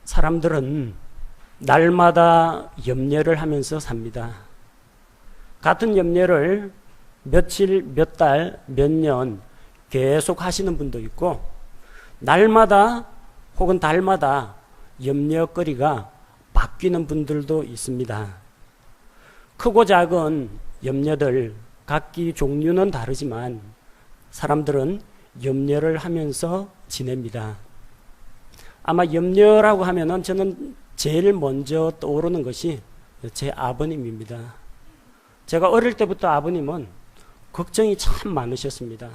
사람들은 날마다 염려를 하면서 삽니다. 같은 염려를 며칠, 몇 달, 몇 년 계속 하시는 분도 있고, 날마다 혹은 달마다 염려거리가 바뀌는 분들도 있습니다. 크고 작은 염려들 각기 종류는 다르지만 사람들은 염려를 하면서 지냅니다. 아마 염려라고 하면은 저는 제일 먼저 떠오르는 것이 제 아버님입니다. 제가 어릴 때부터 아버님은 걱정이 참 많으셨습니다.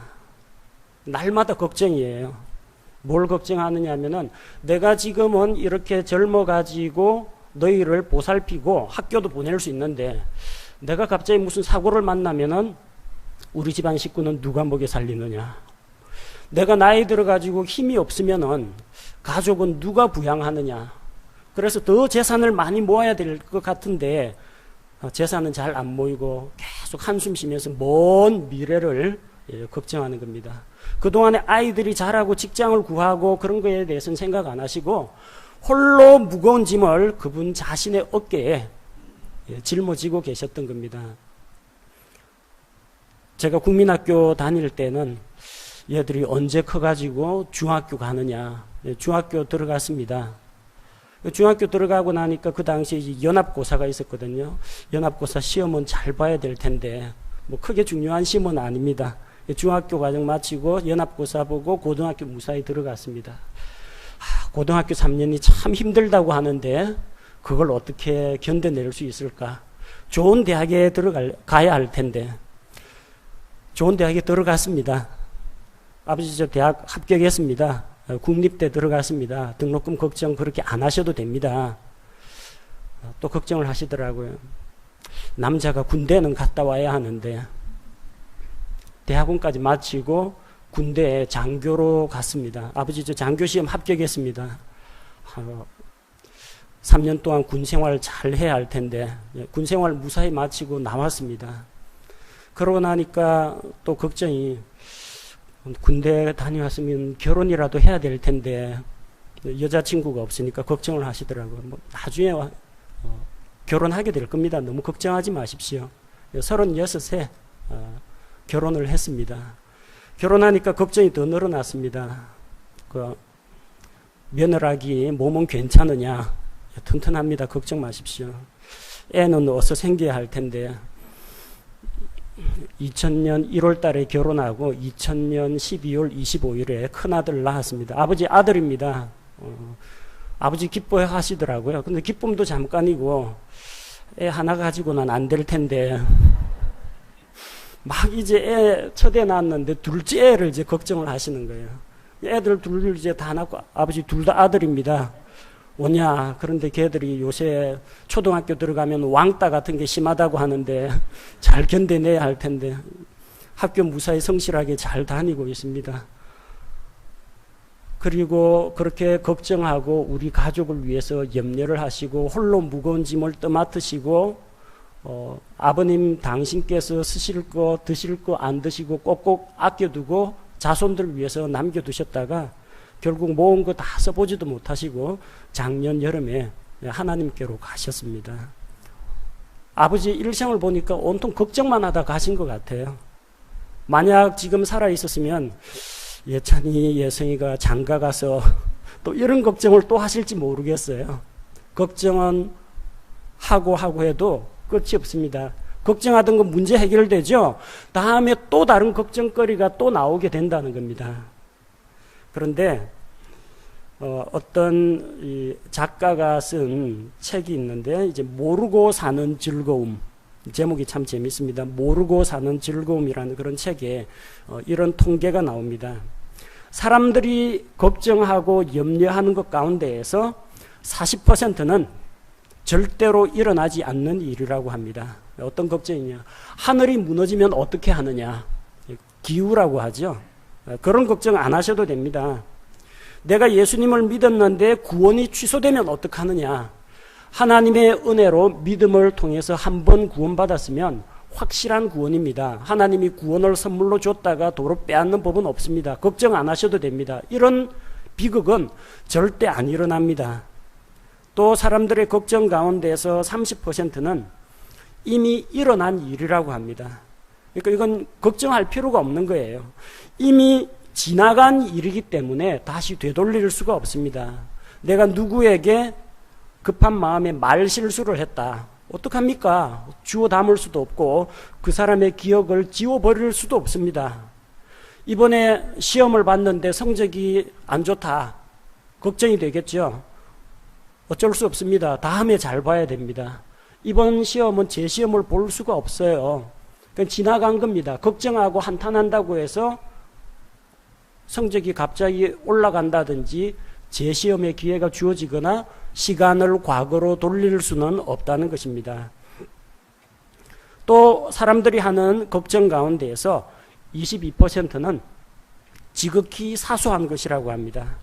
날마다 걱정이에요. 뭘 걱정하느냐 하면은 내가 지금은 이렇게 젊어가지고 너희를 보살피고 학교도 보낼 수 있는데 내가 갑자기 무슨 사고를 만나면은 우리 집안 식구는 누가 먹여 살리느냐. 내가 나이 들어가지고 힘이 없으면은 가족은 누가 부양하느냐. 그래서 더 재산을 많이 모아야 될 것 같은데 재산은 잘 안 모이고 계속 한숨 쉬면서 먼 미래를 걱정하는 겁니다. 그동안에 아이들이 자라고 직장을 구하고 그런 거에 대해서는 생각 안 하시고 홀로 무거운 짐을 그분 자신의 어깨에 짊어지고 계셨던 겁니다. 제가 국민학교 다닐 때는 얘들이 언제 커가지고 중학교 가느냐. 중학교 들어갔습니다. 중학교 들어가고 나니까 그 당시에 연합고사가 있었거든요. 연합고사 시험은 잘 봐야 될 텐데 뭐 크게 중요한 시험은 아닙니다. 중학교 과정 마치고 연합고사 보고 고등학교 무사히 들어갔습니다. 고등학교 3년이 참 힘들다고 하는데 그걸 어떻게 견뎌낼 수 있을까? 좋은 대학에 가야 할 텐데 좋은 대학에 들어갔습니다. 아버지 저 대학 합격했습니다. 국립대 들어갔습니다. 등록금 걱정 그렇게 안 하셔도 됩니다. 또 걱정을 하시더라고요. 남자가 군대는 갔다 와야 하는데 대학원까지 마치고 군대에 장교로 갔습니다. 아버지 저 장교 시험 합격했습니다. 3년 동안 군 생활 잘 해야 할 텐데 군 생활 무사히 마치고 나왔습니다. 그러고 나니까 또 걱정이 군대 다녀왔으면 결혼이라도 해야 될 텐데 여자친구가 없으니까 걱정을 하시더라고요. 뭐 나중에 결혼하게 될 겁니다. 너무 걱정하지 마십시오. 36세 결혼을 했습니다. 결혼하니까 걱정이 더 늘어났습니다. 그 며느라기 몸은 괜찮으냐? 튼튼합니다. 걱정 마십시오. 애는 어서 생겨야 할 텐데 2000년 1월 달에 결혼하고 2000년 12월 25일에 큰아들 낳았습니다. 아버지 아들입니다. 아버지 기뻐해 하시더라고요. 근데 기쁨도 잠깐이고 애 하나 가지고는 안 될 텐데 막 이제 애 첫애 낳았는데 둘째 애를 이제 걱정을 하시는 거예요. 애들 둘 이제 다 낳고 아버지 둘 다 아들입니다. 오냐. 그런데 걔들이 요새 초등학교 들어가면 왕따 같은 게 심하다고 하는데 잘 견뎌내야 할 텐데 학교 무사히 성실하게 잘 다니고 있습니다. 그리고 그렇게 걱정하고 우리 가족을 위해서 염려를 하시고 홀로 무거운 짐을 떠맡으시고 아버님 당신께서 쓰실 거 드실 거 안 드시고 꼭꼭 아껴두고 자손들 위해서 남겨두셨다가 결국 모은 거 다 써보지도 못하시고 작년 여름에 하나님께로 가셨습니다. 아버지 일생을 보니까 온통 걱정만 하다 가신 것 같아요. 만약 지금 살아있었으면 예찬이 예성이가 장가 가서 또 이런 걱정을 또 하실지 모르겠어요. 걱정은 하고 해도 끝이 없습니다. 걱정하던 건 문제 해결되죠. 다음에 또 다른 걱정거리가 또 나오게 된다는 겁니다. 그런데 어떤 이 작가가 쓴 책이 있는데 이제 모르고 사는 즐거움, 제목이 참 재밌습니다. 모르고 사는 즐거움이라는 그런 책에 이런 통계가 나옵니다. 사람들이 걱정하고 염려하는 것 가운데에서 40%는 절대로 일어나지 않는 일이라고 합니다. 어떤 걱정이냐? 하늘이 무너지면 어떻게 하느냐? 기우라고 하죠. 그런 걱정 안 하셔도 됩니다. 내가 예수님을 믿었는데 구원이 취소되면 어떡하느냐? 하나님의 은혜로 믿음을 통해서 한 번 구원받았으면 확실한 구원입니다. 하나님이 구원을 선물로 줬다가 도로 빼앗는 법은 없습니다. 걱정 안 하셔도 됩니다. 이런 비극은 절대 안 일어납니다. 또 사람들의 걱정 가운데서 30%는 이미 일어난 일이라고 합니다. 그러니까 이건 걱정할 필요가 없는 거예요. 이미 지나간 일이기 때문에 다시 되돌릴 수가 없습니다. 내가 누구에게 급한 마음에 말 실수를 했다. 어떡합니까? 주워 담을 수도 없고 그 사람의 기억을 지워버릴 수도 없습니다. 이번에 시험을 봤는데 성적이 안 좋다. 걱정이 되겠죠. 어쩔 수 없습니다. 다음에 잘 봐야 됩니다. 이번 시험은 제 시험을 볼 수가 없어요. 그러니까 지나간 겁니다. 걱정하고 한탄한다고 해서 성적이 갑자기 올라간다든지 재시험의 기회가 주어지거나 시간을 과거로 돌릴 수는 없다는 것입니다. 또 사람들이 하는 걱정 가운데에서 22%는 지극히 사소한 것이라고 합니다.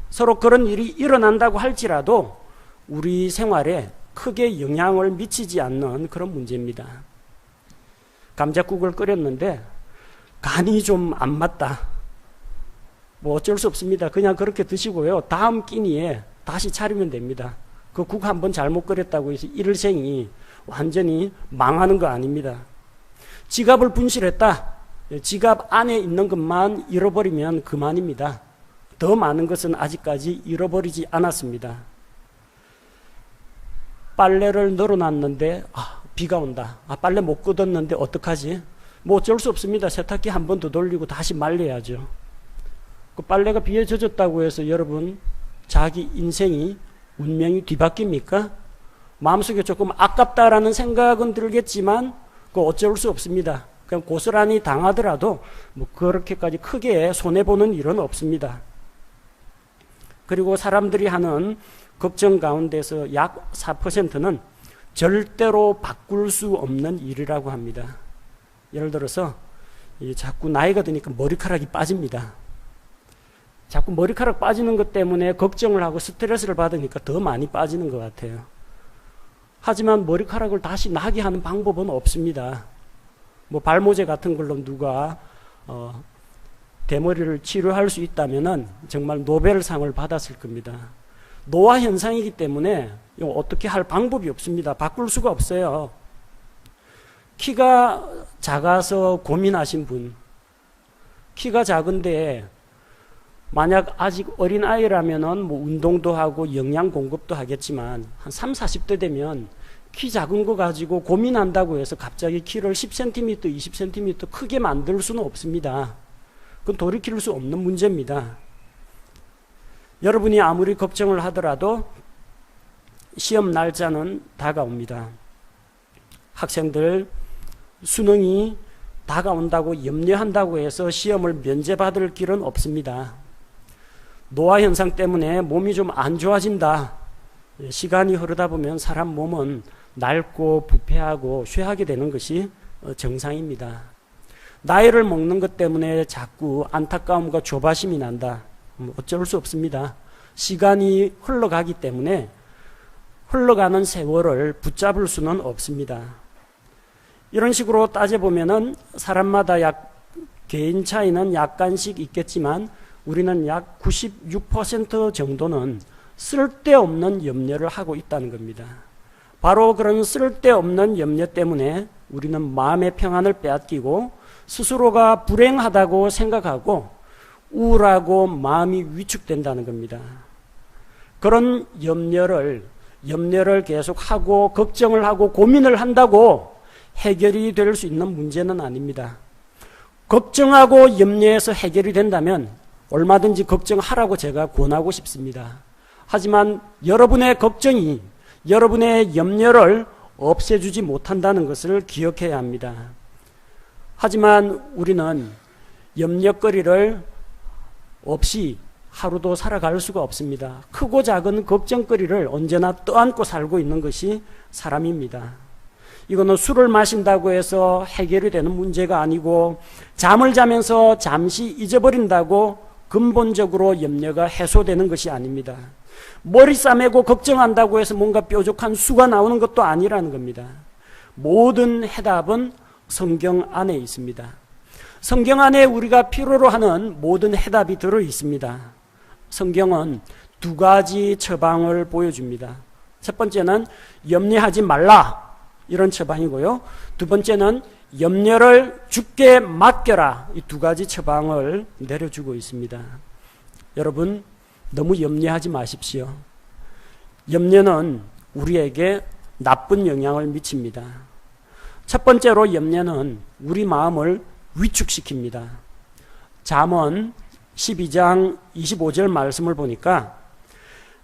서로 그런 일이 일어난다고 할지라도 우리 생활에 크게 영향을 미치지 않는 그런 문제입니다. 감자국을 끓였는데 간이 좀 안 맞다. 뭐 어쩔 수 없습니다. 그냥 그렇게 드시고요. 다음 끼니에 다시 차리면 됩니다. 그 국 한번 잘못 끓였다고 해서 일생이 완전히 망하는 거 아닙니다. 지갑을 분실했다. 지갑 안에 있는 것만 잃어버리면 그만입니다. 더 많은 것은 아직까지 잃어버리지 않았습니다. 빨래를 널어놨는데 비가 온다. 빨래 못 걷었는데 어떡하지? 뭐 어쩔 수 없습니다. 세탁기 한 번 더 돌리고 다시 말려야죠. 그 빨래가 비에 젖었다고 해서 여러분 자기 인생이 운명이 뒤바뀝니까? 마음속에 조금 아깝다라는 생각은 들겠지만 그거 어쩔 수 없습니다. 그냥 고스란히 당하더라도 뭐 그렇게까지 크게 손해보는 일은 없습니다. 그리고 사람들이 하는 걱정 가운데서 약 4%는 절대로 바꿀 수 없는 일이라고 합니다. 예를 들어서 자꾸 나이가 드니까 머리카락이 빠집니다. 자꾸 머리카락 빠지는 것 때문에 걱정을 하고 스트레스를 받으니까 더 많이 빠지는 것 같아요. 하지만 머리카락을 다시 나게 하는 방법은 없습니다. 뭐 발모제 같은 걸로 누가 대머리를 치료할 수 있다면은 정말 노벨상을 받았을 겁니다. 노화 현상이기 때문에 어떻게 할 방법이 없습니다. 바꿀 수가 없어요. 키가 작아서 고민하신 분, 키가 작은데 만약 아직 어린아이라면은 뭐 운동도 하고 영양 공급도 하겠지만 한 3, 40대 되면 키 작은 거 가지고 고민한다고 해서 갑자기 키를 10cm, 20cm 크게 만들 수는 없습니다. 그건 돌이킬 수 없는 문제입니다. 여러분이 아무리 걱정을 하더라도 시험 날짜는 다가옵니다. 학생들 수능이 다가온다고 염려한다고 해서 시험을 면제받을 길은 없습니다. 노화 현상 때문에 몸이 좀 안 좋아진다. 시간이 흐르다 보면 사람 몸은 낡고 부패하고 쇠하게 되는 것이 정상입니다. 나이를 먹는 것 때문에 자꾸 안타까움과 조바심이 난다. 어쩔 수 없습니다. 시간이 흘러가기 때문에 흘러가는 세월을 붙잡을 수는 없습니다. 이런 식으로 따져보면은 사람마다 개인 차이는 약간씩 있겠지만 우리는 약 96% 정도는 쓸데없는 염려를 하고 있다는 겁니다. 바로 그런 쓸데없는 염려 때문에 우리는 마음의 평안을 빼앗기고 스스로가 불행하다고 생각하고 우울하고 마음이 위축된다는 겁니다. 그런 염려를 계속 하고 걱정을 하고 고민을 한다고 해결이 될 수 있는 문제는 아닙니다. 걱정하고 염려해서 해결이 된다면 얼마든지 걱정하라고 제가 권하고 싶습니다. 하지만 여러분의 걱정이 여러분의 염려를 없애주지 못한다는 것을 기억해야 합니다. 하지만 우리는 염려거리를 없이 하루도 살아갈 수가 없습니다. 크고 작은 걱정거리를 언제나 떠안고 살고 있는 것이 사람입니다. 이거는 술을 마신다고 해서 해결이 되는 문제가 아니고 잠을 자면서 잠시 잊어버린다고 근본적으로 염려가 해소되는 것이 아닙니다. 머리 싸매고 걱정한다고 해서 뭔가 뾰족한 수가 나오는 것도 아니라는 겁니다. 모든 해답은 성경 안에 있습니다. 성경 안에 우리가 필요로 하는 모든 해답이 들어 있습니다. 성경은 두 가지 처방을 보여줍니다. 첫 번째는 염려하지 말라, 이런 처방이고요. 두 번째는 염려를 주께 맡겨라, 이 두 가지 처방을 내려주고 있습니다. 여러분, 너무 염려하지 마십시오. 염려는 우리에게 나쁜 영향을 미칩니다. 첫 번째로 염려는 우리 마음을 위축시킵니다. 잠언 12장 25절 말씀을 보니까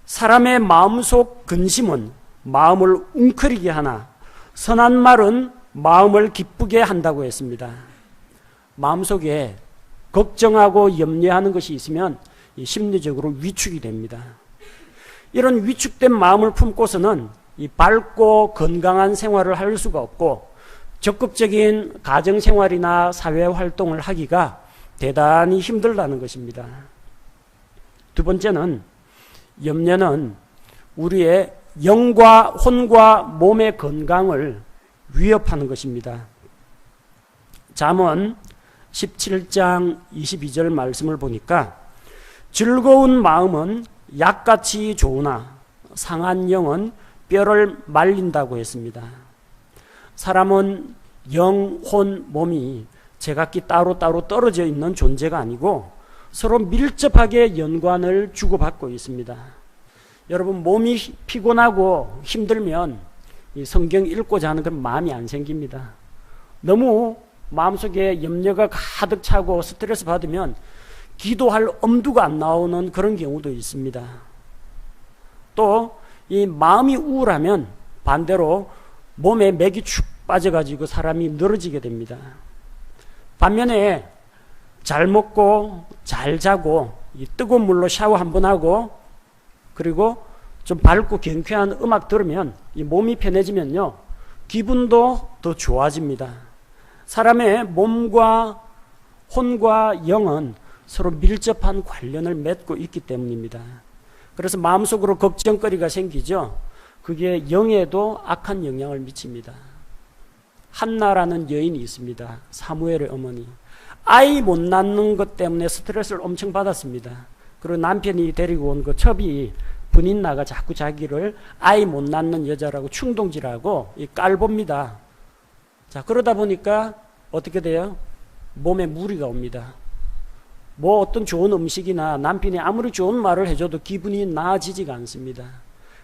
사람의 마음속 근심은 마음을 웅크리게 하나 선한 말은 마음을 기쁘게 한다고 했습니다. 마음속에 걱정하고 염려하는 것이 있으면 심리적으로 위축이 됩니다. 이런 위축된 마음을 품고서는 이 밝고 건강한 생활을 할 수가 없고 적극적인 가정생활이나 사회활동을 하기가 대단히 힘들다는 것입니다. 두 번째는 염려는 우리의 영과 혼과 몸의 건강을 위협하는 것입니다. 잠언 17장 22절 말씀을 보니까 즐거운 마음은 약같이 좋으나 상한 영은 뼈를 말린다고 했습니다. 사람은 영, 혼, 몸이 제각기 따로따로 떨어져 있는 존재가 아니고 서로 밀접하게 연관을 주고받고 있습니다. 여러분, 몸이 피곤하고 힘들면 이 성경 읽고자 하는 그런 마음이 안 생깁니다. 너무 마음속에 염려가 가득 차고 스트레스 받으면 기도할 엄두가 안 나오는 그런 경우도 있습니다. 또 이 마음이 우울하면 반대로 몸에 맥이 축 빠져가지고 사람이 늘어지게 됩니다. 반면에 잘 먹고 잘 자고 이 뜨거운 물로 샤워 한번 하고 그리고 좀 밝고 경쾌한 음악 들으면 이 몸이 편해지면요, 기분도 더 좋아집니다. 사람의 몸과 혼과 영은 서로 밀접한 관련을 맺고 있기 때문입니다. 그래서 마음속으로 걱정거리가 생기죠. 그게 영에도 악한 영향을 미칩니다. 한나라는 여인이 있습니다. 사무엘의 어머니. 아이 못 낳는 것 때문에 스트레스를 엄청 받았습니다. 그리고 남편이 데리고 온 그 첩이 분인나가 자꾸 자기를 아이 못 낳는 여자라고 충동질하고 깔봅니다. 자, 그러다 보니까 어떻게 돼요? 몸에 무리가 옵니다. 뭐 어떤 좋은 음식이나 남편이 아무리 좋은 말을 해줘도 기분이 나아지지가 않습니다.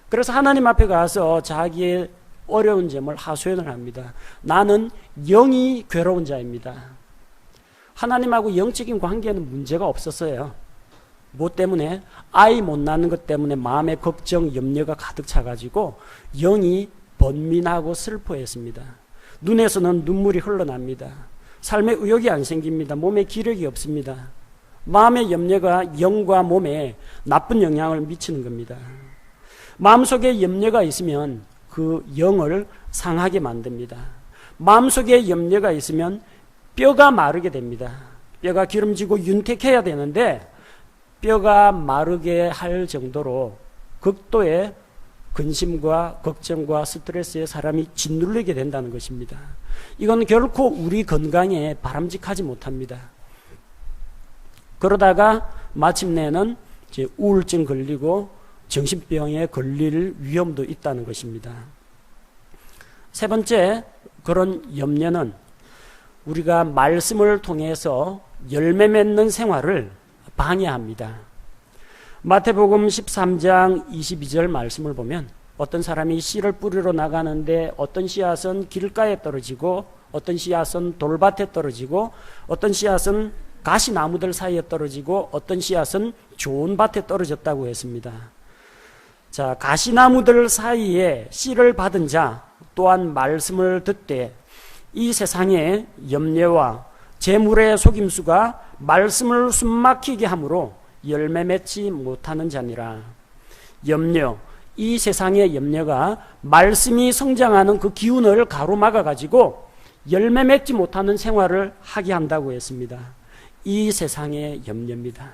그래서 하나님 앞에 가서 자기의 어려운 점을 하소연을 합니다. 나는 영이 괴로운 자입니다. 하나님하고 영적인 관계에는 문제가 없었어요. 뭐 때문에? 아이 못 낳는 것 때문에 마음에 걱정, 염려가 가득 차가지고 영이 번민하고 슬퍼했습니다. 눈에서는 눈물이 흘러납니다. 삶에 의욕이 안 생깁니다. 몸에 기력이 없습니다. 마음의 염려가 영과 몸에 나쁜 영향을 미치는 겁니다. 마음속에 염려가 있으면 그 영을 상하게 만듭니다. 마음속에 염려가 있으면 뼈가 마르게 됩니다. 뼈가 기름지고 윤택해야 되는데 뼈가 마르게 할 정도로 극도의 근심과 걱정과 스트레스에 사람이 짓눌리게 된다는 것입니다. 이건 결코 우리 건강에 바람직하지 못합니다. 그러다가 마침내는 이제 우울증 걸리고 정신병에 걸릴 위험도 있다는 것입니다. 세 번째, 그런 염려는 우리가 말씀을 통해서 열매 맺는 생활을 방해합니다. 마태복음 13장 22절 말씀을 보면 어떤 사람이 씨를 뿌리러 나가는데 어떤 씨앗은 길가에 떨어지고 어떤 씨앗은 돌밭에 떨어지고 어떤 씨앗은 가시나무들 사이에 떨어지고 어떤 씨앗은 좋은 밭에 떨어졌다고 했습니다. 자, 가시나무들 사이에 씨를 받은 자 또한 말씀을 듣되 이 세상의 염려와 재물의 속임수가 말씀을 숨막히게 하므로 열매 맺지 못하는 자니라. 염려, 이 세상의 염려가 말씀이 성장하는 그 기운을 가로막아 가지고 열매 맺지 못하는 생활을 하게 한다고 했습니다. 이 세상의 염려입니다.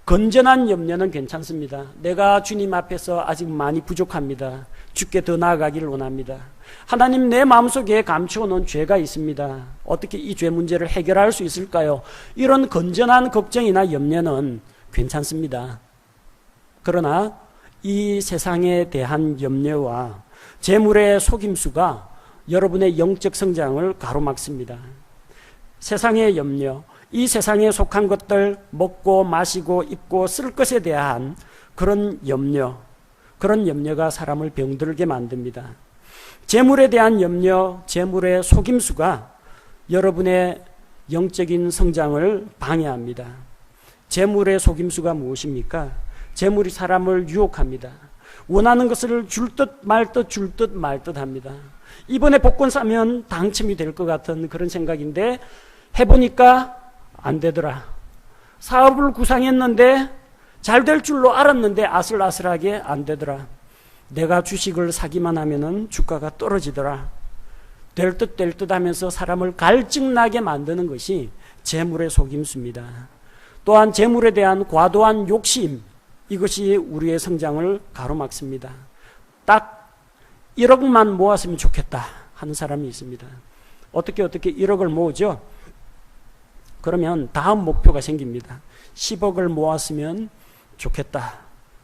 건전한 염려는 괜찮습니다. 내가 주님 앞에서 아직 많이 부족합니다. 주께 더 나아가기를 원합니다. 하나님, 내 마음속에 감추어놓은 죄가 있습니다. 어떻게 이 죄 문제를 해결할 수 있을까요? 이런 건전한 걱정이나 염려는 괜찮습니다. 그러나 이 세상에 대한 염려와 재물의 속임수가 여러분의 영적 성장을 가로막습니다. 세상의 염려, 이 세상에 속한 것들 먹고 마시고 입고 쓸 것에 대한 그런 염려가 사람을 병들게 만듭니다. 재물에 대한 염려, 재물의 속임수가 여러분의 영적인 성장을 방해합니다. 재물의 속임수가 무엇입니까? 재물이 사람을 유혹합니다. 원하는 것을 줄 듯 말 듯 합니다. 이번에 복권 사면 당첨이 될 것 같은 그런 생각인데 해보니까 안 되더라. 사업을 구상했는데 잘 될 줄로 알았는데 아슬아슬하게 안 되더라. 내가 주식을 사기만 하면은 주가가 떨어지더라. 될 듯 하면서 사람을 갈증나게 만드는 것이 재물의 속임수입니다. 또한 재물에 대한 과도한 욕심, 이것이 우리의 성장을 가로막습니다. 딱 1억만 모았으면 좋겠다 하는 사람이 있습니다. 어떻게 1억을 모으죠? 그러면 다음 목표가 생깁니다. 10억을 모았으면 좋겠다.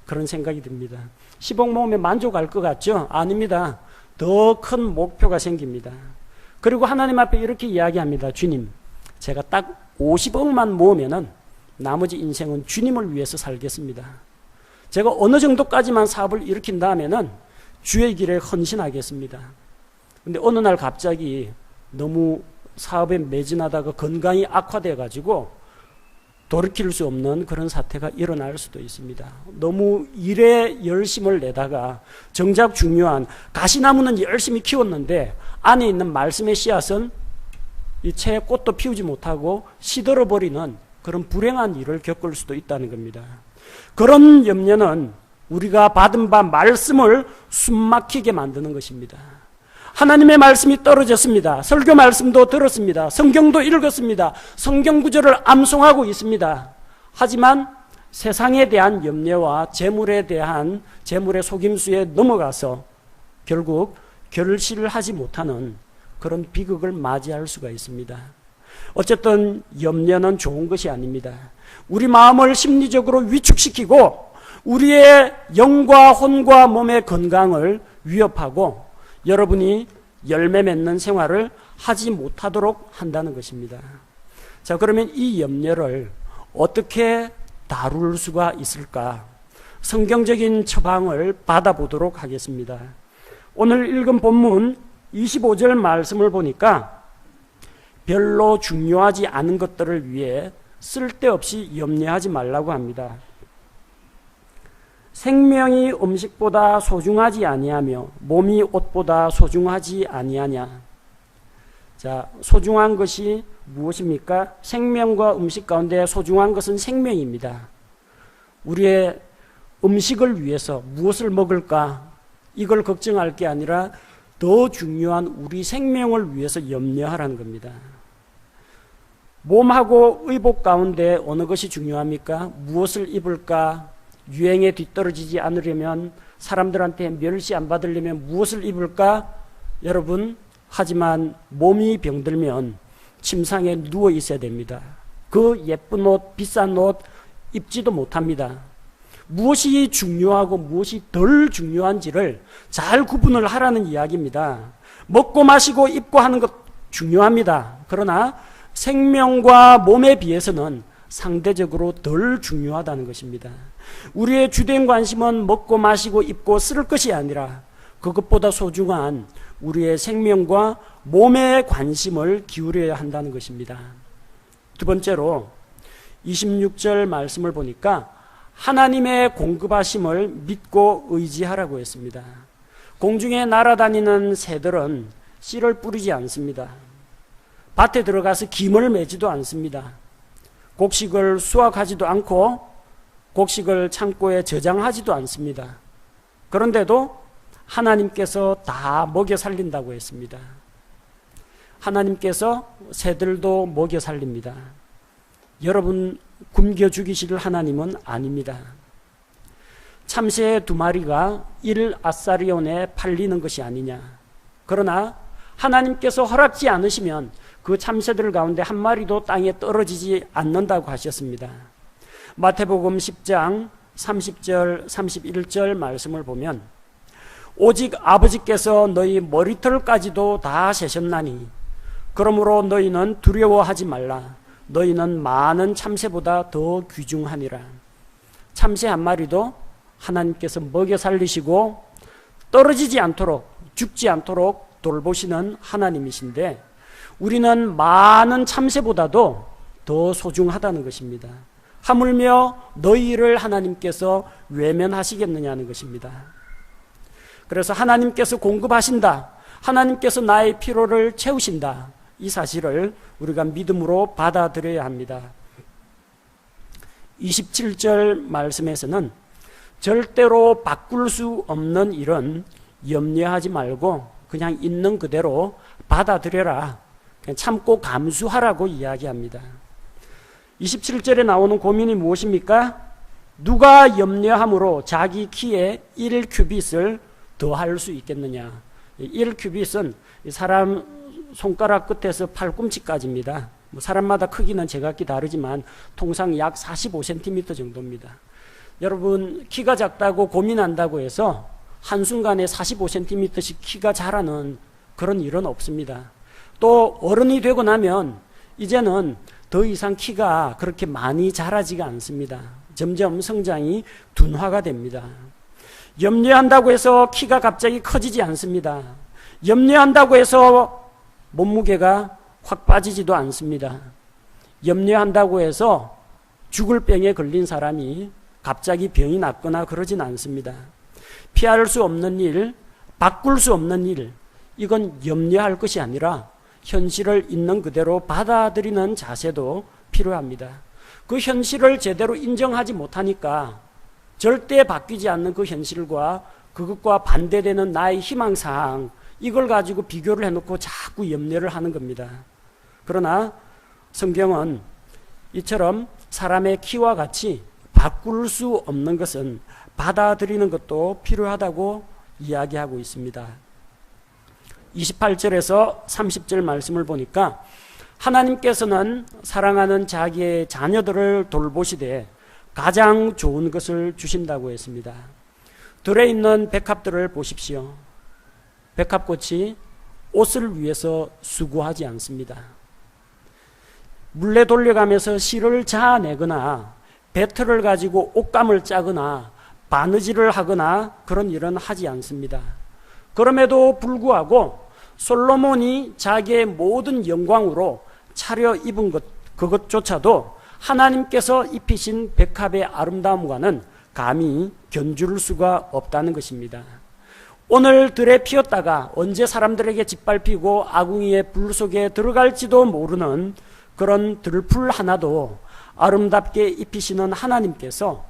그런 생각이 듭니다. 10억 모으면 만족할 것 같죠? 아닙니다. 더 큰 목표가 생깁니다. 그리고 하나님 앞에 이렇게 이야기합니다. 주님, 제가 딱 50억만 모으면은 나머지 인생은 주님을 위해서 살겠습니다. 제가 어느 정도까지만 사업을 일으킨다 하면은 주의 길에 헌신하겠습니다. 근데 어느 날 갑자기 너무 사업에 매진하다가 건강이 악화돼 가지고 돌이킬 수 없는 그런 사태가 일어날 수도 있습니다. 너무 일에 열심을 내다가 정작 중요한 가시나무는 열심히 키웠는데 안에 있는 말씀의 씨앗은 이 채에 꽃도 피우지 못하고 시들어버리는 그런 불행한 일을 겪을 수도 있다는 겁니다. 그런 염려는 우리가 받은 바 말씀을 숨막히게 만드는 것입니다. 하나님의 말씀이 떨어졌습니다. 설교 말씀도 들었습니다. 성경도 읽었습니다. 성경 구절을 암송하고 있습니다. 하지만 세상에 대한 염려와 재물에 대한 재물의 속임수에 넘어가서 결국 결실을 하지 못하는 그런 비극을 맞이할 수가 있습니다. 어쨌든 염려는 좋은 것이 아닙니다. 우리 마음을 심리적으로 위축시키고 우리의 영과 혼과 몸의 건강을 위협하고 여러분이 열매 맺는 생활을 하지 못하도록 한다는 것입니다. 자, 그러면 이 염려를 어떻게 다룰 수가 있을까? 성경적인 처방을 받아보도록 하겠습니다. 오늘 읽은 본문 25절 말씀을 보니까 별로 중요하지 않은 것들을 위해 쓸데없이 염려하지 말라고 합니다. 생명이 음식보다 소중하지 아니하며 몸이 옷보다 소중하지 아니하냐. 자, 소중한 것이 무엇입니까? 생명과 음식 가운데 소중한 것은 생명입니다. 우리의 음식을 위해서 무엇을 먹을까? 이걸 걱정할 게 아니라 더 중요한 우리 생명을 위해서 염려하라는 겁니다. 몸하고 의복 가운데 어느 것이 중요합니까? 무엇을 입을까? 유행에 뒤떨어지지 않으려면, 사람들한테 멸시 안 받으려면 무엇을 입을까? 여러분, 하지만 몸이 병들면 침상에 누워 있어야 됩니다. 그 예쁜 옷, 비싼 옷 입지도 못합니다. 무엇이 중요하고 무엇이 덜 중요한지를 잘 구분을 하라는 이야기입니다. 먹고 마시고 입고 하는 것 중요합니다. 그러나 생명과 몸에 비해서는 상대적으로 덜 중요하다는 것입니다. 우리의 주된 관심은 먹고 마시고 입고 쓸 것이 아니라 그것보다 소중한 우리의 생명과 몸에 관심을 기울여야 한다는 것입니다. 두 번째로 26절 말씀을 보니까 하나님의 공급하심을 믿고 의지하라고 했습니다. 공중에 날아다니는 새들은 씨를 뿌리지 않습니다. 밭에 들어가서 김을 매지도 않습니다. 곡식을 수확하지도 않고 곡식을 창고에 저장하지도 않습니다. 그런데도 하나님께서 다 먹여 살린다고 했습니다. 하나님께서 새들도 먹여 살립니다. 여러분 굶겨 죽이실 하나님은 아닙니다. 참새 2마리가 1아사리온에 팔리는 것이 아니냐. 그러나 하나님께서 허락지 않으시면 그 참새들 가운데 1마리도 땅에 떨어지지 않는다고 하셨습니다. 마태복음 10장 30절, 31절 말씀을 보면 오직 아버지께서 너희 머리털까지도 다 세셨나니 그러므로 너희는 두려워하지 말라. 너희는 많은 참새보다 더 귀중하니라. 참새 한 마리도 하나님께서 먹여 살리시고 떨어지지 않도록, 죽지 않도록 돌보시는 하나님이신데 우리는 많은 참새보다도 더 소중하다는 것입니다. 하물며 너희를 하나님께서 외면하시겠느냐는 것입니다. 그래서 하나님께서 공급하신다. 하나님께서 나의 필요를 채우신다. 이 사실을 우리가 믿음으로 받아들여야 합니다. 27절 말씀에서는 절대로 바꿀 수 없는 일은 염려하지 말고 그냥 있는 그대로 받아들여라. 그냥 참고 감수하라고 이야기합니다. 27절에 나오는 고민이 무엇입니까? 누가 염려함으로 자기 키에 1큐빗을 더할 수 있겠느냐. 1큐빗은 사람 손가락 끝에서 팔꿈치까지입니다. 사람마다 크기는 제각기 다르지만 통상 약 45cm 정도입니다. 여러분 키가 작다고 고민한다고 해서 한순간에 45cm씩 키가 자라는 그런 일은 없습니다. 또 어른이 되고 나면 이제는 더 이상 키가 그렇게 많이 자라지가 않습니다. 점점 성장이 둔화가 됩니다. 염려한다고 해서 키가 갑자기 커지지 않습니다. 염려한다고 해서 몸무게가 확 빠지지도 않습니다. 염려한다고 해서 죽을 병에 걸린 사람이 갑자기 병이 낫거나 그러진 않습니다. 피할 수 없는 일, 바꿀 수 없는 일, 이건 염려할 것이 아니라 현실을 있는 그대로 받아들이는 자세도 필요합니다. 그 현실을 제대로 인정하지 못하니까 절대 바뀌지 않는 그 현실과 그것과 반대되는 나의 희망사항, 이걸 가지고 비교를 해놓고 자꾸 염려를 하는 겁니다. 그러나 성경은 이처럼 사람의 키와 같이 바꿀 수 없는 것은 받아들이는 것도 필요하다고 이야기하고 있습니다. 28절에서 30절 말씀을 보니까 하나님께서는 사랑하는 자기의 자녀들을 돌보시되 가장 좋은 것을 주신다고 했습니다. 들에 있는 백합들을 보십시오. 백합꽃이 옷을 위해서 수고하지 않습니다. 물레 돌려가면서 실을 자아내거나 배틀을 가지고 옷감을 짜거나 바느질을 하거나 그런 일은 하지 않습니다. 그럼에도 불구하고 솔로몬이 자기의 모든 영광으로 차려 입은 그것조차도 하나님께서 입히신 백합의 아름다움과는 감히 견줄 수가 없다는 것입니다. 오늘 들에 피었다가 언제 사람들에게 짓밟히고 아궁이의 불 속에 들어갈지도 모르는 그런 들풀 하나도 아름답게 입히시는 하나님께서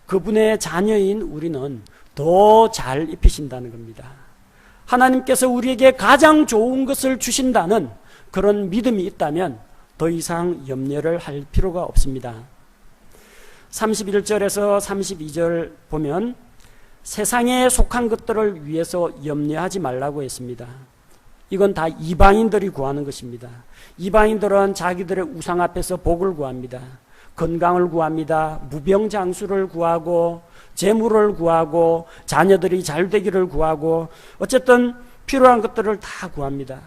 그분의 자녀인 우리는 더 잘 입히신다는 겁니다. 하나님께서 우리에게 가장 좋은 것을 주신다는 그런 믿음이 있다면 더 이상 염려를 할 필요가 없습니다. 31절에서 32절 보면 세상에 속한 것들을 위해서 염려하지 말라고 했습니다. 이건 다 이방인들이 구하는 것입니다. 이방인들은 자기들의 우상 앞에서 복을 구합니다. 건강을 구합니다. 무병장수를 구하고 재물을 구하고 자녀들이 잘 되기를 구하고 어쨌든 필요한 것들을 다 구합니다.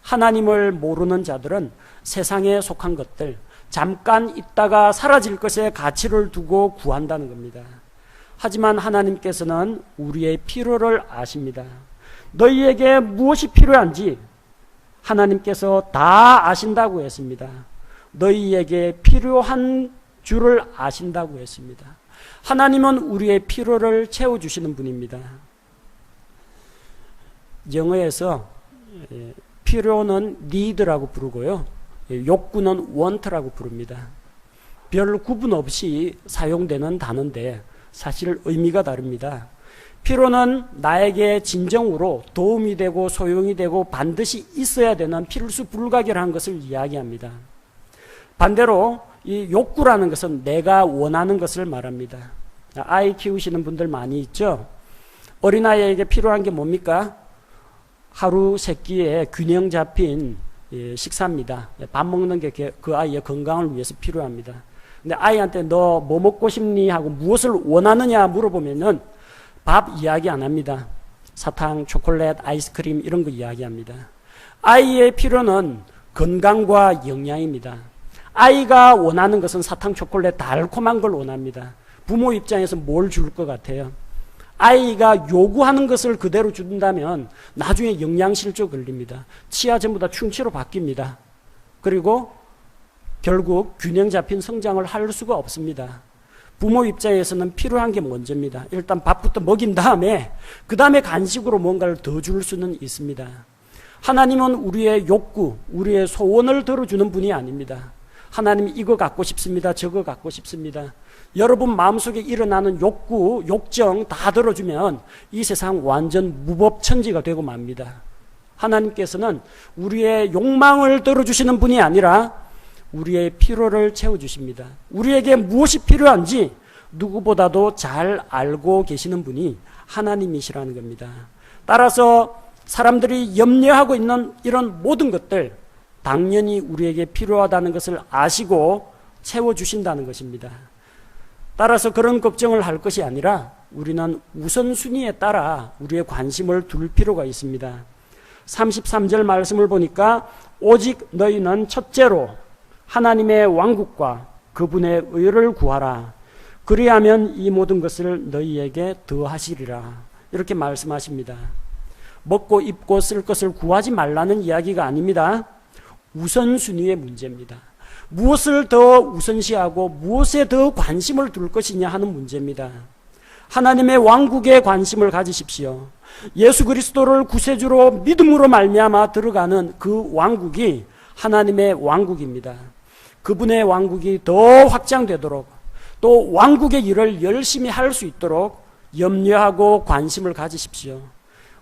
하나님을 모르는 자들은 세상에 속한 것들, 잠깐 있다가 사라질 것에 가치를 두고 구한다는 겁니다. 하지만 하나님께서는 우리의 필요를 아십니다. 너희에게 무엇이 필요한지 하나님께서 다 아신다고 했습니다. 너희에게 필요한 줄을 아신다고 했습니다. 하나님은 우리의 필요를 채워주시는 분입니다. 영어에서 필요는 need라고 부르고요. 욕구는 want라고 부릅니다. 별 구분 없이 사용되는 단어인데 사실 의미가 다릅니다. 필요는 나에게 진정으로 도움이 되고 소용이 되고 반드시 있어야 되는 필수 불가결한 것을 이야기합니다. 반대로 이 욕구라는 것은 내가 원하는 것을 말합니다. 아이 키우시는 분들 많이 있죠? 어린아이에게 필요한 게 뭡니까? 하루 세 끼에 균형 잡힌 식사입니다. 밥 먹는 게 그 아이의 건강을 위해서 필요합니다. 근데 아이한테 너 뭐 먹고 싶니? 하고 무엇을 원하느냐 물어보면은 밥 이야기 안 합니다. 사탕, 초콜릿, 아이스크림 이런 거 이야기합니다. 아이의 필요는 건강과 영양입니다. 아이가 원하는 것은 사탕, 초콜릿, 달콤한 걸 원합니다. 부모 입장에서 뭘 줄 것 같아요? 아이가 요구하는 것을 그대로 준다면 나중에 영양실조 걸립니다. 치아 전부 다 충치로 바뀝니다. 그리고 결국 균형 잡힌 성장을 할 수가 없습니다. 부모 입장에서는 필요한 게 먼저입니다. 일단 밥부터 먹인 다음에 그 다음에 간식으로 뭔가를 더 줄 수는 있습니다. 하나님은 우리의 욕구, 우리의 소원을 들어주는 분이 아닙니다. 하나님이 이거 갖고 싶습니다. 저거 갖고 싶습니다. 여러분 마음속에 일어나는 욕구, 욕정 다 들어주면 이 세상 완전 무법천지가 되고 맙니다. 하나님께서는 우리의 욕망을 들어주시는 분이 아니라 우리의 필요를 채워주십니다. 우리에게 무엇이 필요한지 누구보다도 잘 알고 계시는 분이 하나님이시라는 겁니다. 따라서 사람들이 염려하고 있는 이런 모든 것들 당연히 우리에게 필요하다는 것을 아시고 채워주신다는 것입니다. 따라서 그런 걱정을 할 것이 아니라 우리는 우선순위에 따라 우리의 관심을 둘 필요가 있습니다. 33절 말씀을 보니까 오직 너희는 첫째로 하나님의 왕국과 그분의 의를 구하라. 그리하면 이 모든 것을 너희에게 더하시리라. 이렇게 말씀하십니다. 먹고 입고 쓸 것을 구하지 말라는 이야기가 아닙니다. 우선순위의 문제입니다. 무엇을 더 우선시하고 무엇에 더 관심을 둘 것이냐 하는 문제입니다. 하나님의 왕국에 관심을 가지십시오. 예수 그리스도를 구세주로 믿음으로 말미암아 들어가는 그 왕국이 하나님의 왕국입니다. 그분의 왕국이 더 확장되도록 또 왕국의 일을 열심히 할 수 있도록 염려하고 관심을 가지십시오.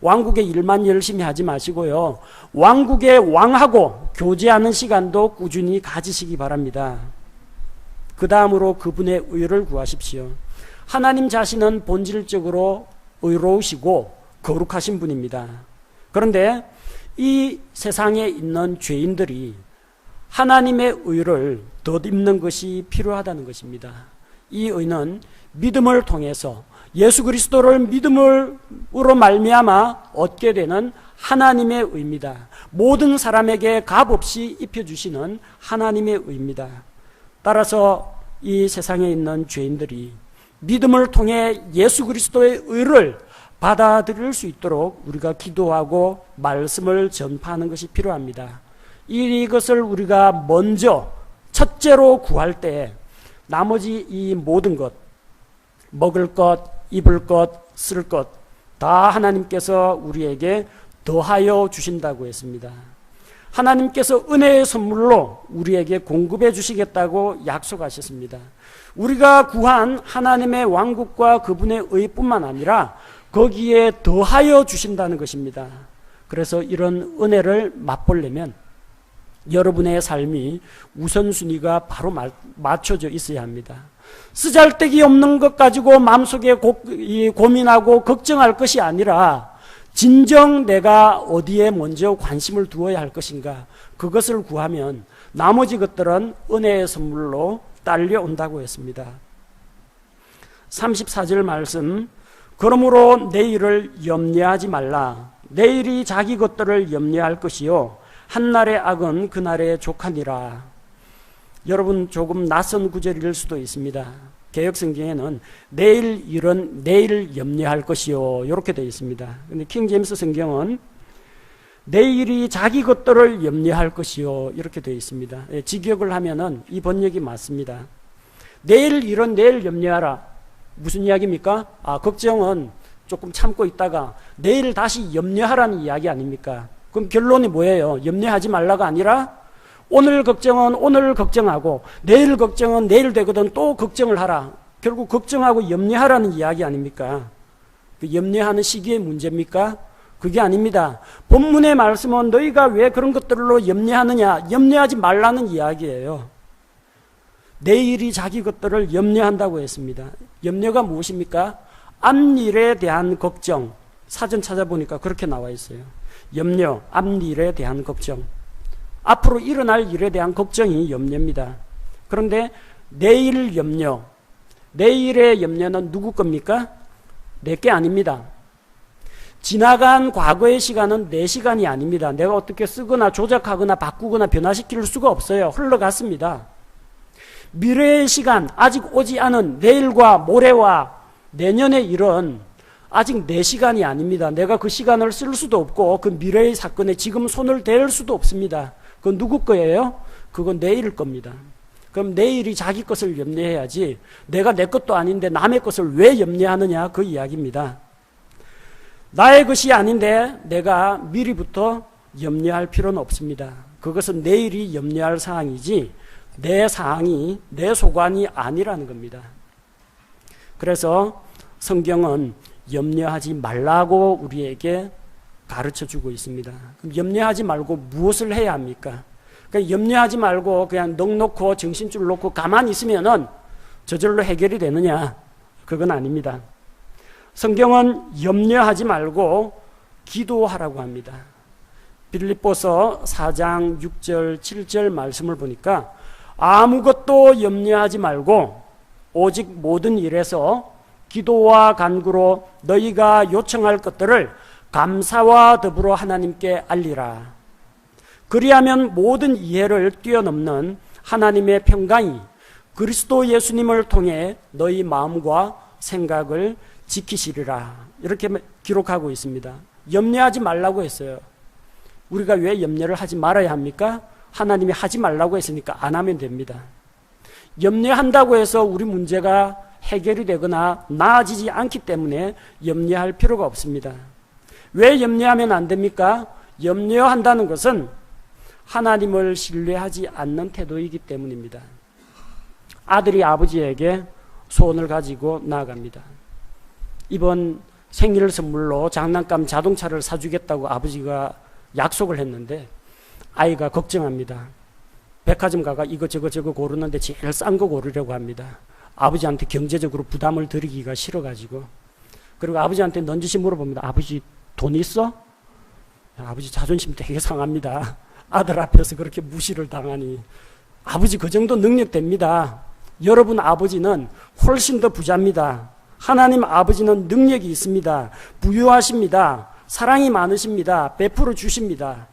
왕국의 일만 열심히 하지 마시고요. 왕국의 왕하고 교제하는 시간도 꾸준히 가지시기 바랍니다. 그 다음으로 그분의 의를 구하십시오. 하나님 자신은 본질적으로 의로우시고 거룩하신 분입니다. 그런데 이 세상에 있는 죄인들이 하나님의 의를 덧입는 것이 필요하다는 것입니다. 이 의는 믿음을 통해서 예수 그리스도를 믿음으로 말미암아 얻게 되는 하나님의 의입니다. 모든 사람에게 값없이 입혀주시는 하나님의 의입니다. 따라서 이 세상에 있는 죄인들이 믿음을 통해 예수 그리스도의 의를 받아들일 수 있도록 우리가 기도하고 말씀을 전파하는 것이 필요합니다. 이것을 우리가 먼저 첫째로 구할 때 나머지 이 모든 것, 먹을 것, 입을 것, 쓸 것 다 하나님께서 우리에게 더하여 주신다고 했습니다. 하나님께서 은혜의 선물로 우리에게 공급해 주시겠다고 약속하셨습니다. 우리가 구한 하나님의 왕국과 그분의 의뿐만 아니라 거기에 더하여 주신다는 것입니다. 그래서 이런 은혜를 맛보려면 여러분의 삶이 우선순위가 바로 맞춰져 있어야 합니다. 쓰잘데기 없는 것 가지고 마음속에 고민하고 걱정할 것이 아니라 진정 내가 어디에 먼저 관심을 두어야 할 것인가 그것을 구하면 나머지 것들은 은혜의 선물로 딸려온다고 했습니다. 34절 말씀 그러므로 내일을 염려하지 말라. 내일이 자기 것들을 염려할 것이요 한날의 악은 그날의 족하니라. 여러분 조금 낯선 구절일 수도 있습니다. 개역성경에는 내일 일은 내일 염려할 것이요 이렇게 되어 있습니다. 근데 킹제임스 성경은 내일이 자기 것들을 염려할 것이요 이렇게 되어 있습니다. 직역을 하면은 이 번역이 맞습니다. 내일 일은 내일 염려하라. 무슨 이야기입니까? 걱정은 조금 참고 있다가 내일 다시 염려하라는 이야기 아닙니까? 그럼 결론이 뭐예요? 염려하지 말라가 아니라 오늘 걱정은 오늘 걱정하고 내일 걱정은 내일 되거든 또 걱정을 하라. 결국 걱정하고 염려하라는 이야기 아닙니까? 그 염려하는 시기의 문제입니까? 그게 아닙니다. 본문의 말씀은 너희가 왜 그런 것들로 염려하느냐? 염려하지 말라는 이야기예요. 내일이 자기 것들을 염려한다고 했습니다. 염려가 무엇입니까? 앞일에 대한 걱정. 사전 찾아보니까 그렇게 나와 있어요. 염려, 앞일에 대한 걱정. 앞으로 일어날 일에 대한 걱정이 염려입니다. 그런데 내일 염려. 내일의 염려는 누구 겁니까? 내 게 아닙니다. 지나간 과거의 시간은 내 시간이 아닙니다. 내가 어떻게 쓰거나 조작하거나 바꾸거나 변화시킬 수가 없어요. 흘러갔습니다. 미래의 시간, 아직 오지 않은 내일과 모레와 내년의 일은 아직 내 시간이 아닙니다. 내가 그 시간을 쓸 수도 없고 그 미래의 사건에 지금 손을 댈 수도 없습니다. 그건 누구 거예요? 그건 내일 겁니다. 그럼 내일이 자기 것을 염려해야지 내가 내 것도 아닌데 남의 것을 왜 염려하느냐, 그 이야기입니다. 나의 것이 아닌데 내가 미리부터 염려할 필요는 없습니다. 그것은 내일이 염려할 사항이지 내 사항이, 내 소관이 아니라는 겁니다. 그래서 성경은 염려하지 말라고 우리에게 가르쳐주고 있습니다. 그럼 염려하지 말고 무엇을 해야 합니까? 그러니까 염려하지 말고 그냥 넋 놓고 정신줄 놓고 가만히 있으면은 저절로 해결이 되느냐? 그건 아닙니다. 성경은 염려하지 말고 기도하라고 합니다. 빌립보서 4장 6절 7절 말씀을 보니까 아무것도 염려하지 말고 오직 모든 일에서 기도와 간구로 너희가 요청할 것들을 감사와 더불어 하나님께 알리라. 그리하면 모든 이해를 뛰어넘는 하나님의 평강이 그리스도 예수님을 통해 너희 마음과 생각을 지키시리라. 이렇게 기록하고 있습니다. 염려하지 말라고 했어요. 우리가 왜 염려를 하지 말아야 합니까? 하나님이 하지 말라고 했으니까 안 하면 됩니다. 염려한다고 해서 우리 문제가 해결이 되거나 나아지지 않기 때문에 염려할 필요가 없습니다. 왜 염려하면 안 됩니까? 염려한다는 것은 하나님을 신뢰하지 않는 태도이기 때문입니다. 아들이 아버지에게 소원을 가지고 나아갑니다. 이번 생일 선물로 장난감 자동차를 사주겠다고 아버지가 약속을 했는데 아이가 걱정합니다. 백화점 가가 이거 저거 고르는데 제일 싼 거 고르려고 합니다. 아버지한테 경제적으로 부담을 드리기가 싫어가지고. 그리고 아버지한테 넌지시 물어봅니다. 아버지 돈 있어? 아버지 자존심 되게 상합니다. 아들 앞에서 그렇게 무시를 당하니. 아버지 그 정도 능력 됩니다. 여러분 아버지는 훨씬 더 부자입니다. 하나님 아버지는 능력이 있습니다. 부유하십니다. 사랑이 많으십니다. 베풀어 주십니다.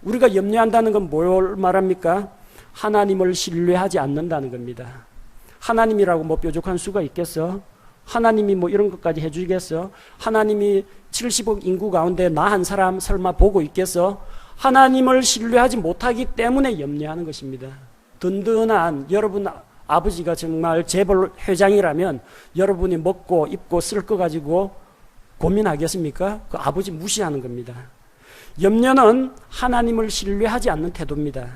우리가 염려한다는 건 뭘 말합니까? 하나님을 신뢰하지 않는다는 겁니다. 하나님이라고 뭐 뾰족한 수가 있겠어? 하나님이 뭐 이런 것까지 해주겠어? 하나님이 70억 인구 가운데 나 한 사람 설마 보고 있겠어? 하나님을 신뢰하지 못하기 때문에 염려하는 것입니다. 든든한 여러분 아버지가 정말 재벌 회장이라면 여러분이 먹고 입고 쓸 거 가지고 고민하겠습니까? 그 아버지 무시하는 겁니다. 염려는 하나님을 신뢰하지 않는 태도입니다.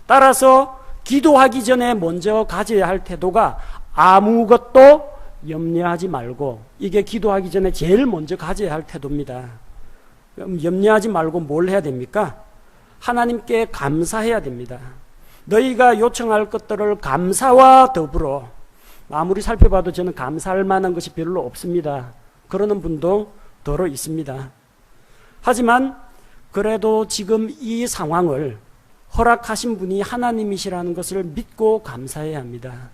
따라서 기도하기 전에 먼저 가져야 할 태도가 아무것도 염려하지 말고, 이게 기도하기 전에 제일 먼저 가져야 할 태도입니다. 그럼 염려하지 말고 뭘 해야 됩니까? 하나님께 감사해야 됩니다. 너희가 요청할 것들을 감사와 더불어, 아무리 살펴봐도 저는 감사할 만한 것이 별로 없습니다. 그러는 분도 더러 있습니다. 하지만 그래도 지금 이 상황을 허락하신 분이 하나님이시라는 것을 믿고 감사해야 합니다.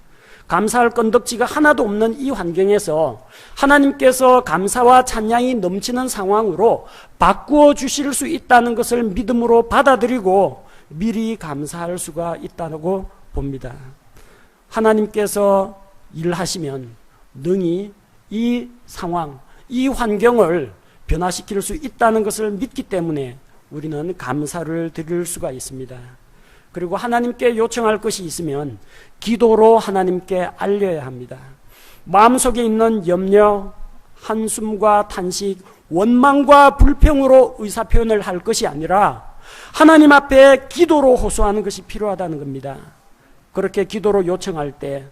감사할 건덕지가 하나도 없는 이 환경에서 하나님께서 감사와 찬양이 넘치는 상황으로 바꾸어 주실 수 있다는 것을 믿음으로 받아들이고 미리 감사할 수가 있다고 봅니다. 하나님께서 일하시면 능히 이 상황, 이 환경을 변화시킬 수 있다는 것을 믿기 때문에 우리는 감사를 드릴 수가 있습니다. 그리고 하나님께 요청할 것이 있으면 기도로 하나님께 알려야 합니다. 마음속에 있는 염려, 한숨과 탄식, 원망과 불평으로 의사표현을 할 것이 아니라 하나님 앞에 기도로 호소하는 것이 필요하다는 겁니다. 그렇게 기도로 요청할 때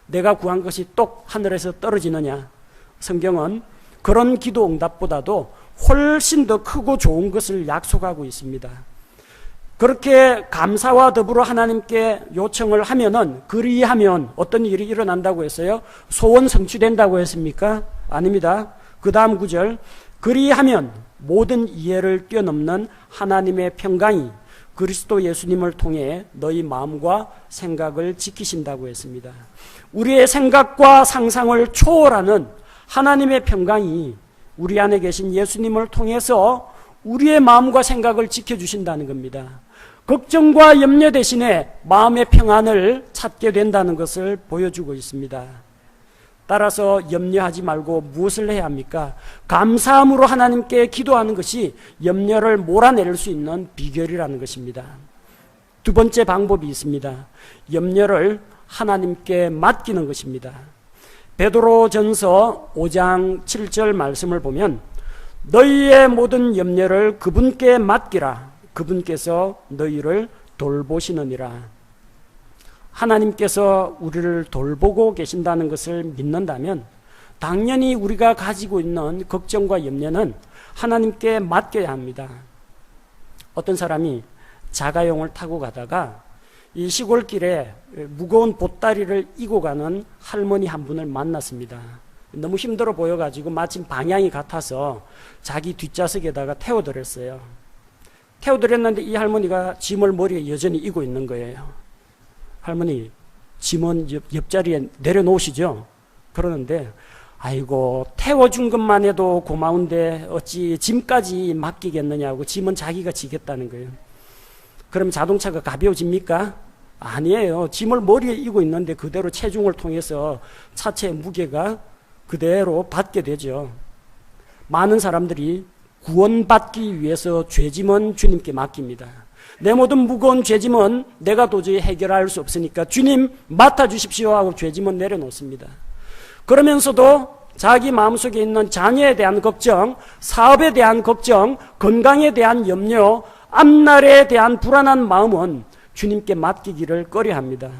내가 구한 것이 똑 하늘에서 떨어지느냐? 성경은 그런 기도 응답보다도 훨씬 더 크고 좋은 것을 약속하고 있습니다. 그렇게 감사와 더불어 하나님께 요청을 하면은, 그리하면 어떤 일이 일어난다고 했어요? 소원 성취된다고 했습니까? 아닙니다. 그 다음 구절, 그리하면 모든 이해를 뛰어넘는 하나님의 평강이 그리스도 예수님을 통해 너희 마음과 생각을 지키신다고 했습니다. 우리의 생각과 상상을 초월하는 하나님의 평강이 우리 안에 계신 예수님을 통해서 우리의 마음과 생각을 지켜주신다는 겁니다. 걱정과 염려 대신에 마음의 평안을 찾게 된다는 것을 보여주고 있습니다. 따라서 염려하지 말고 무엇을 해야 합니까? 감사함으로 하나님께 기도하는 것이 염려를 몰아낼 수 있는 비결이라는 것입니다. 두 번째 방법이 있습니다. 염려를 하나님께 맡기는 것입니다. 베드로전서 5장 7절 말씀을 보면 너희의 모든 염려를 그분께 맡기라. 그분께서 너희를 돌보시느니라. 하나님께서 우리를 돌보고 계신다는 것을 믿는다면 당연히 우리가 가지고 있는 걱정과 염려는 하나님께 맡겨야 합니다. 어떤 사람이 자가용을 타고 가다가 이 시골길에 무거운 보따리를 이고 가는 할머니 한 분을 만났습니다. 너무 힘들어 보여가지고 마침 방향이 같아서 자기 뒷좌석에다가 태워드렸어요. 태워드렸는데 이 할머니가 짐을 머리에 여전히 이고 있는 거예요. 할머니, 짐은 옆자리에 내려놓으시죠? 그러는데 아이고, 태워준 것만 해도 고마운데 어찌 짐까지 맡기겠느냐고. 짐은 자기가 지겠다는 거예요. 그럼 자동차가 가벼워집니까? 아니에요. 짐을 머리에 이고 있는데 그대로 체중을 통해서 차체의 무게가 그대로 받게 되죠. 많은 사람들이 구원받기 위해서 죄짐은 주님께 맡깁니다. 내 모든 무거운 죄짐은 내가 도저히 해결할 수 없으니까 주님 맡아주십시오 하고 죄짐은 내려놓습니다. 그러면서도 자기 마음속에 있는 자녀에 대한 걱정, 사업에 대한 걱정, 건강에 대한 염려, 앞날에 대한 불안한 마음은 주님께 맡기기를 꺼려합니다.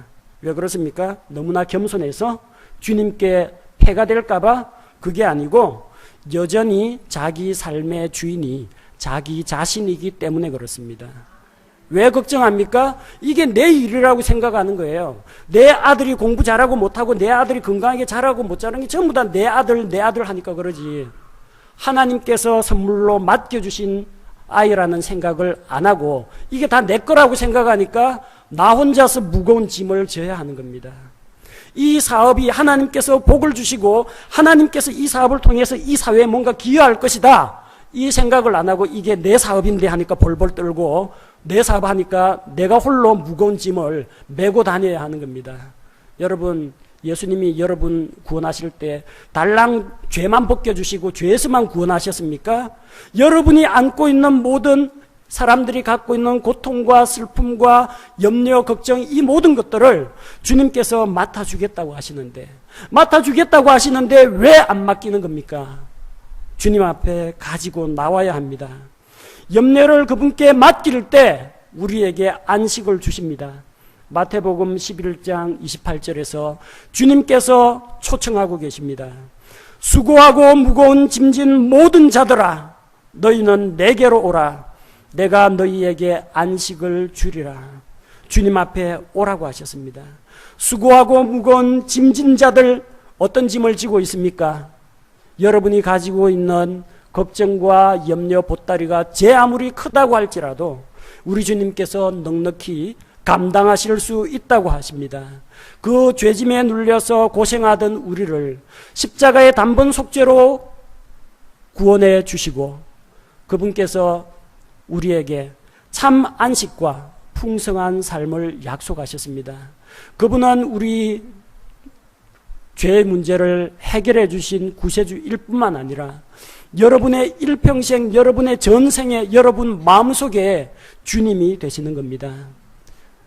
왜 그렇습니까? 너무나 겸손해서 주님께 폐가 될까봐? 그게 아니고 여전히 자기 삶의 주인이 자기 자신이기 때문에 그렇습니다. 왜 걱정합니까? 이게 내 일이라고 생각하는 거예요. 내 아들이 공부 잘하고 못하고 내 아들이 건강하게 잘하고 못 자라는 게 전부 다 내 아들 하니까 그러지. 하나님께서 선물로 맡겨주신 아이라는 생각을 안 하고 이게 다 내 거라고 생각하니까 나 혼자서 무거운 짐을 져야 하는 겁니다. 이 사업이 하나님께서 복을 주시고 하나님께서 이 사업을 통해서 이 사회에 뭔가 기여할 것이다. 이 생각을 안 하고 이게 내 사업인데 하니까 벌벌 떨고 내 사업 하니까 내가 홀로 무거운 짐을 메고 다녀야 하는 겁니다. 여러분, 예수님이 여러분 구원하실 때 달랑 죄만 벗겨주시고 죄에서만 구원하셨습니까? 여러분이 안고 있는 모든 사람들이 갖고 있는 고통과 슬픔과 염려, 걱정 이 모든 것들을 주님께서 맡아주겠다고 하시는데 왜 안 맡기는 겁니까? 주님 앞에 가지고 나와야 합니다. 염려를 그분께 맡길 때 우리에게 안식을 주십니다. 마태복음 11장 28절에서 주님께서 초청하고 계십니다. 수고하고 무거운 짐진 모든 자들아 너희는 내게로 오라. 내가 너희에게 안식을 주리라. 주님 앞에 오라고 하셨습니다. 수고하고 무거운 짐진 자들 어떤 짐을 지고 있습니까? 여러분이 가지고 있는 걱정과 염려 보따리가 제 아무리 크다고 할지라도 우리 주님께서 넉넉히 감당하실 수 있다고 하십니다. 그 죄짐에 눌려서 고생하던 우리를 십자가의 단번 속죄로 구원해 주시고 그분께서 우리에게 참 안식과 풍성한 삶을 약속하셨습니다. 그분은 우리 죄의 문제를 해결해 주신 구세주일 뿐만 아니라 여러분의 일평생, 여러분의 전생에 여러분 마음속에 주님이 되시는 겁니다.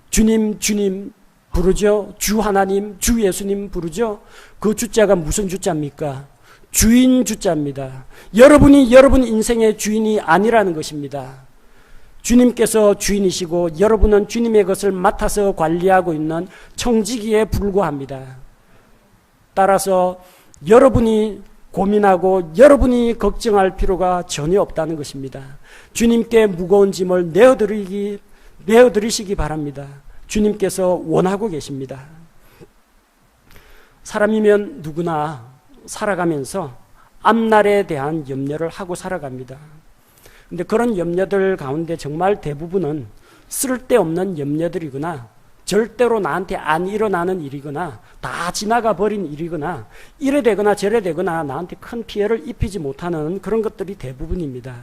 주님, 주님 부르죠. 주 하나님, 주 예수님 부르죠. 그 주자가 무슨 주자입니까? 주인 주자입니다. 여러분이 여러분 인생의 주인이 아니라는 것입니다. 주님께서 주인이시고 여러분은 주님의 것을 맡아서 관리하고 있는 청지기에 불과합니다. 따라서 여러분이 고민하고 여러분이 걱정할 필요가 전혀 없다는 것입니다. 주님께 무거운 짐을 내어드리시기 바랍니다. 주님께서 원하고 계십니다. 사람이면 누구나 살아가면서 앞날에 대한 염려를 하고 살아갑니다. 근데 그런 염려들 가운데 정말 대부분은 쓸데없는 염려들이거나 절대로 나한테 안 일어나는 일이거나 다 지나가 버린 일이거나 이래 되거나 저래 되거나 나한테 큰 피해를 입히지 못하는 그런 것들이 대부분입니다.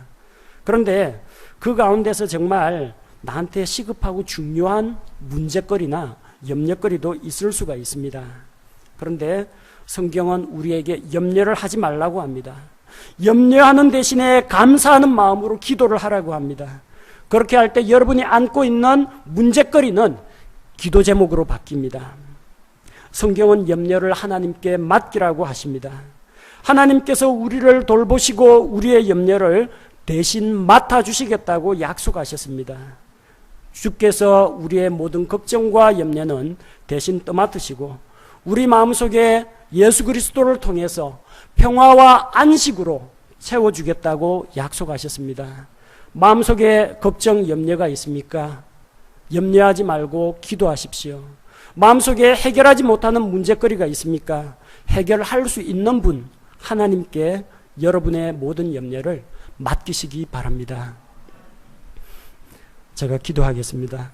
그런데 그 가운데서 정말 나한테 시급하고 중요한 문제거리나 염려거리도 있을 수가 있습니다. 그런데 성경은 우리에게 염려를 하지 말라고 합니다. 염려하는 대신에 감사하는 마음으로 기도를 하라고 합니다. 그렇게 할 때 여러분이 안고 있는 문제거리는 기도 제목으로 바뀝니다. 성경은 염려를 하나님께 맡기라고 하십니다. 하나님께서 우리를 돌보시고 우리의 염려를 대신 맡아주시겠다고 약속하셨습니다. 주께서 우리의 모든 걱정과 염려는 대신 떠맡으시고 우리 마음속에 예수 그리스도를 통해서 평화와 안식으로 채워주겠다고 약속하셨습니다. 마음속에 걱정, 염려가 있습니까? 염려하지 말고 기도하십시오. 마음속에 해결하지 못하는 문제거리가 있습니까? 해결할 수 있는 분, 하나님께 여러분의 모든 염려를 맡기시기 바랍니다. 제가 기도하겠습니다.